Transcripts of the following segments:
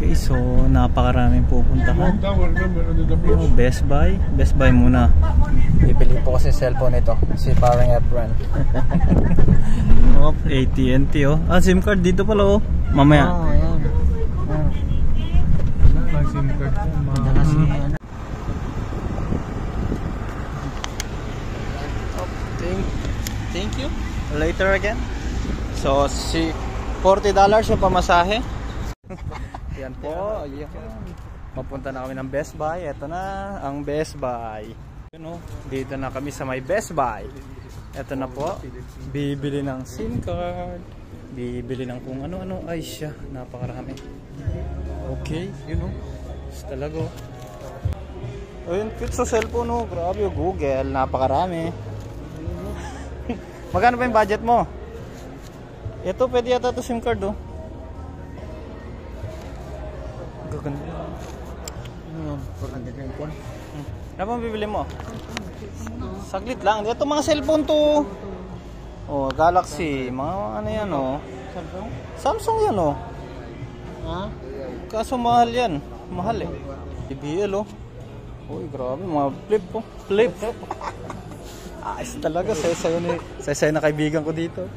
Okay, so napakaraming pupuntahan. Best Buy. Best Buy muna. Bibili po kasi cellphone ito. Si parang Efren. Oh, AT&T oh. Ah, SIM card dito pala oh. Mamaya. Oh, ayan. SIM card. Thank you. Later again. So, si $40 yung pamasahe. Yan po. Ayan. Mapunta na kami ng Best Buy. Ito na ang Best Buy. Dito na kami sa may Best Buy. Ito na po. Bibili ng SIM card. Bibili ng kung ano-ano. Ay siya. Napakarami. Okay. Yun o. Talaga o. Ayun. Fit sa cellphone o. Grabe o. Google. Napakarami. Magkano ba yung budget mo? Ito pwede yata ito SIM card oh. Gaganda. Ano bang bibili mo? Saglit lang. Ito mga cellphone to. Oh, Galaxy. Mga ano yan oh. Samsung yan oh. Ha? Kaso mahal yan. Mahal eh. JBL oh. Uy, grabe. Mga flip oh. Flip. Ayos talaga. Saysay na kaibigan ko dito.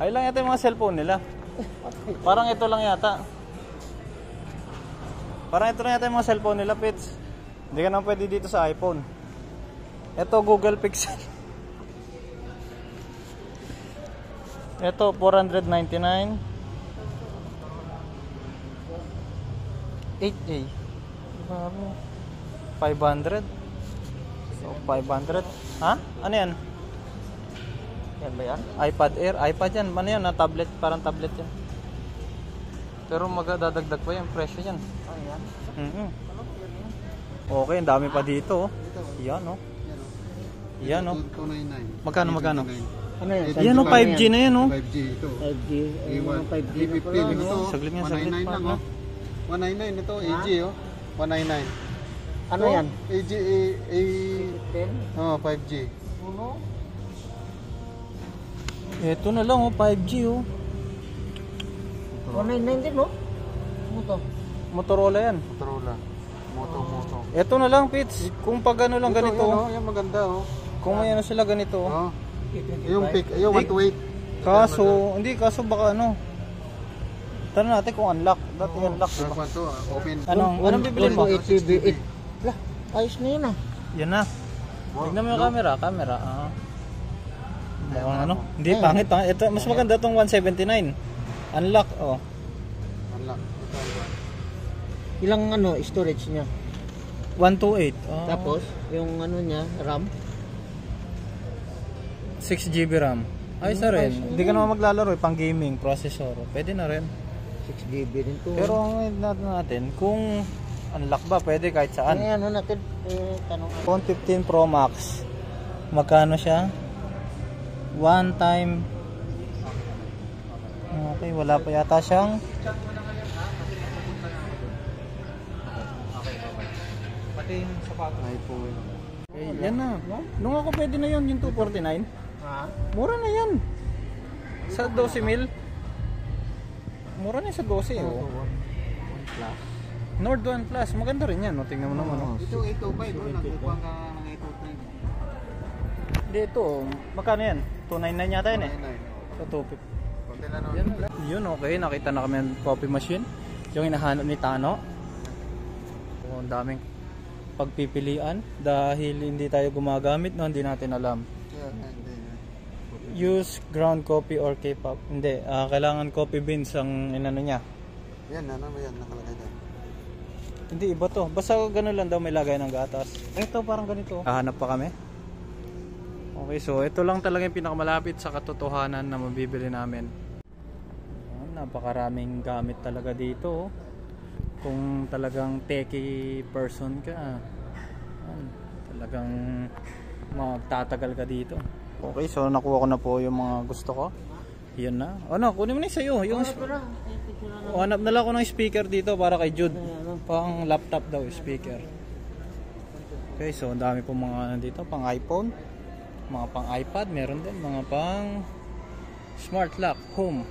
Ay lang yata yung mga cellphone nila. Parang ito lang yata. Parang ito lang yata yung mga cellphone nila, Pits. Hindi ka naman pwede dito sa iPhone. Ito, Google Pixel. Ito, $499. 8A. 500. So, 500. Ha? Ano yan? Yan ba yan? iPad Air. iPad yan. Ano yan? Tablet. Parang tablet yan. Pero magdadagdag pa yung presyo yan. Oh, yan? Okay, ang dami pa dito. Yan o. Yan o. 299. Magkano? Ano yan? Yan o, 5G na yan o. 5G ito. 5G. A1. 5G na pala. Ito. Saglit nga, saglit 199 pa. lang oh. 199 ito. AG oh. 199. Ano yan? AG A 10? oh 5G. Uno? Ito na lang o, 5G o. 199 din no? Ano to? Motorola yan. Motorola. Moto. Ito na lang, Pits. Kung pag ano lang ganito. Yan oh, yan maganda oh. Kung may ano sila ganito. Oh. Yung pick, yung 128. Kaso baka ano. Tanong natin kung unlock. Dati unlock diba? Open. Anong bibilin mo? 128. Lah, ayos na yun ah. Yan na. Tignan mo yung camera. Mukhang ano? Hindi, pangit. Ito, mas maganda itong 179. Unlock, oh. Unlock. Ilang ano, storage niya? 128. Oh. Tapos, yung ano niya, RAM? 6GB RAM. Ayos na rin. Hindi ka naman maglalaro, pang gaming, processor. Pwede na rin. 6GB din to. Pero ang natin, kung unlock ba, pwede kahit saan. Ano natin, tanong. iPhone 15 Pro Max. Magkano siya? One time. Okay, wala pa yata siyang. Pati yung sapatos. iPhone. Yan na. Nung ako pwede na yun, yung 249. Ha? Mura na yan. Sa 12,000. Mura na sa 12 oh. Nord One Plus. Maganda rin yan. No? Tingnan mo naman. No? Ito 825 bro. Nagkukuha ka ng 823. Hindi ito. Magkano yan? 299 yata yan eh. So 250. Yun okay. Nakita na kami ng coffee machine. Yung hinahanap ni Tano. Ang daming pagpipilian. Dahil hindi tayo gumagamit. No? Hindi natin alam. Use ground coffee or K-pop. Hindi, kailangan coffee beans ang inano niya. Yan, nakalagay dyan. Hindi, iba to. Basta gano'n lang daw may lagay ng gatas. Ito parang ganito. Hahanap pa kami. Okay, so ito lang talaga yung pinakamalapit sa katotohanan na mabibili namin. Napakaraming gamit talaga dito. Kung talagang techie person ka, talagang magtatagal ka dito. Okay, so nakuha ko na po yung mga gusto ko. Yan na. Ano, kunin mo na yung sa'yo. Hanap na lang ako ng speaker dito para kay Jude. Pang laptop daw, speaker. Okay, so ang dami po mga dito. Pang iPhone, mga pang iPad, meron din. Mga pang smart lock, home.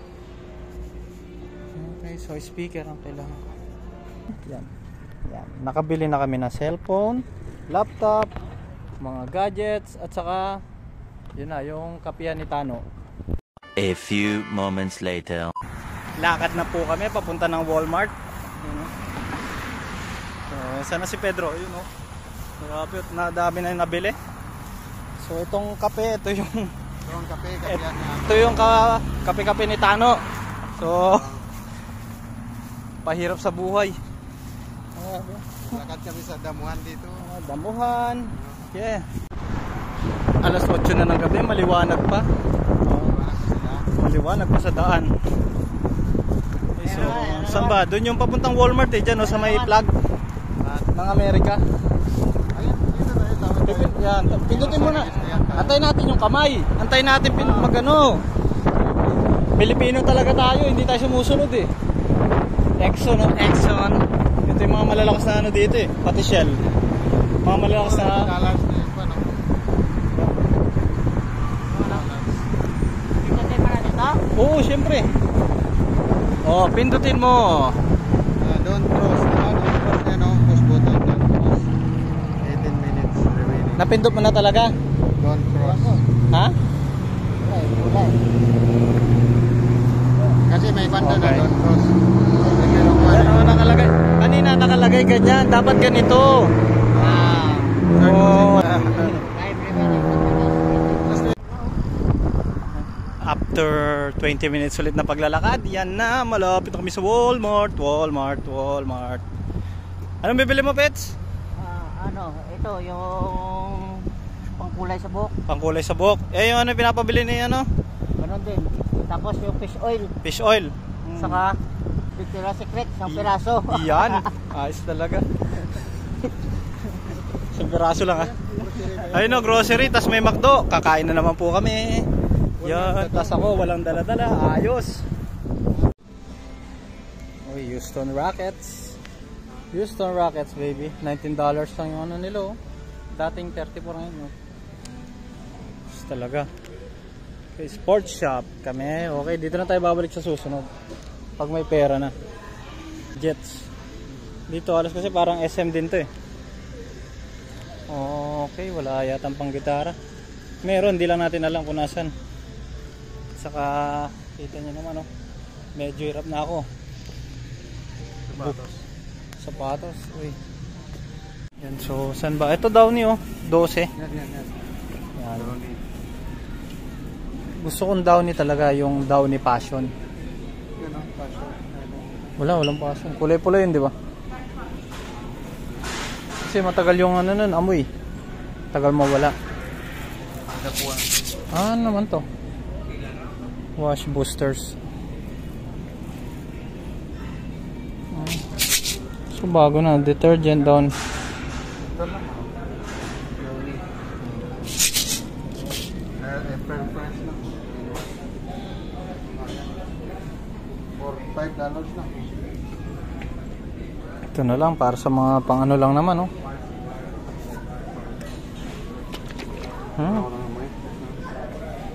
Okay, so speaker ang kailangan ko. Yan. Yan. Nakabili na kami ng cellphone, laptop, mga gadgets, at saka yun na, yung kapihan ni Tano. A few moments later. Lakad na po kami papunta ng Walmart. Yun, so, sana si Pedro, yun o. Marami, nadami na yung nabili. So itong kape, ito yung ito yung kape-kape ni Tano. So pahirap sa buhay. Lakad kami sa damuhan dito. Damuhan. Yeah. Alas 8 na ng gabi, maliwanag pa. Maliwanag pa sa daan. Okay, so saan ba? Doon yung papuntang Walmart dyan, sa may plug ng Amerika. Yan, pindutin mo na. Antayin natin yung kamay. Antayin natin magano. Pilipino talaga tayo, hindi tayo sumusunod eh. Exxon, Exxon. Ito yung mga malalakas na ano dito eh, pati Shell. Mga malalakas na Pindutin mo na dito? Oo, syempre. Oh, pindutin mo. Don't cross. Push button. Don't cross. 18 minutes remaining. Napindot mo na talaga? Don't cross. Ha? Wala. Kasi may banda Okay. na don't cross. Ano nakalagay? Kanina nakalagay ganyan, dapat ganito. Oh. After 20 minutes ulit na paglalakad, yan na, malapit na kami sa Walmart. Anong bibili mo, Pets? Ito yung pangkulay sa buhok. Pangkulay sa buhok. Eh, yung ano pinapabili ni ano? Ganon din. Tapos yung fish oil. Fish oil. Saka Victoria's Secret, isang piraso. Yan. Ayos talaga. Isang piraso lang Ayun o, grocery, tas may McDo. Kakain na naman po kami. Yan, tas ako walang dala-dala. Ayos. Uy, Houston Rockets. Houston Rockets, baby. $19 lang yung ano nila oh. Dating 34 ngayon oh. Talaga. Okay, sports shop kami. Okay, dito na tayo babalik sa susunod. Pag may pera na. Jets. Dito alas kasi parang SM din to eh. Okay, wala yatang pang gitara. Meron, di lang natin alam kung nasan. Saka kita nyo naman oh. Medyo hirap na ako. Sapatos. Uy. Yan, so saan ba? Ito Downy oh. 12. Yan. Gusto kong Downy talaga, yung Downy Passion. Walang passion. Kulay-pula yun, di ba? Kasi matagal yung ano nun, amoy. Tagal mawala. Ano naman to? Wash boosters. So bago na, detergent down. $5 na. Ito na lang, para sa mga pang ano lang naman, oh.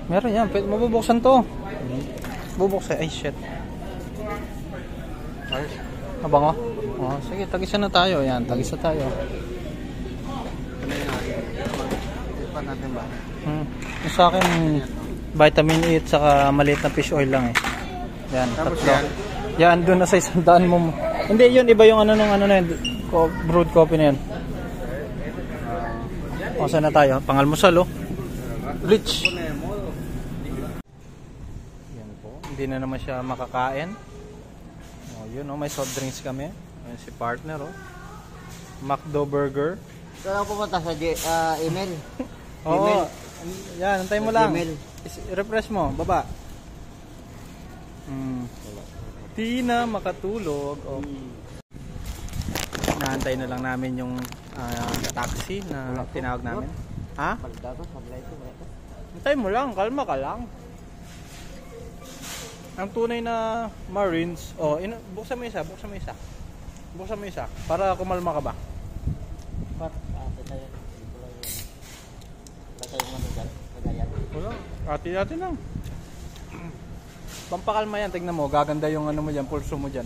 Meron yan, mabubuksan to. Bubuksan, ay shit. Abango? Oh, sige, tagisa na tayo. Yan, tagisa tayo. Ipan natin ba? Yung sa akin, vitamin E at saka maliit na fish oil lang eh. Yan, Tapos tatlo. Yan, doon na sa 100 mo. Hindi, yun, iba yung ano nung ano na yun, brewed coffee na yun. O, saan na tayo? Pangalmusal, oh. Bleach. Yan po. Hindi na naman siya makakain. O, yun, oh, may soft drinks kami. Ayan si partner, oh. McDo Burger. Saan ako pumunta sa email? Oo. Yan, antay mo lang. Gmail. Refresh mo, baba. Di na makatulog. Naantay na lang namin yung taxi na tinawag namin. Ha? Antay mo lang, kalma ka lang. Ang tunay na Marines, buksan mo isa. Buksan mo isa para kumalma ka ba? Wala, ati lang. Pampakalma yan, tignan mo, gaganda yung ano mo dyan, pulso mo dyan.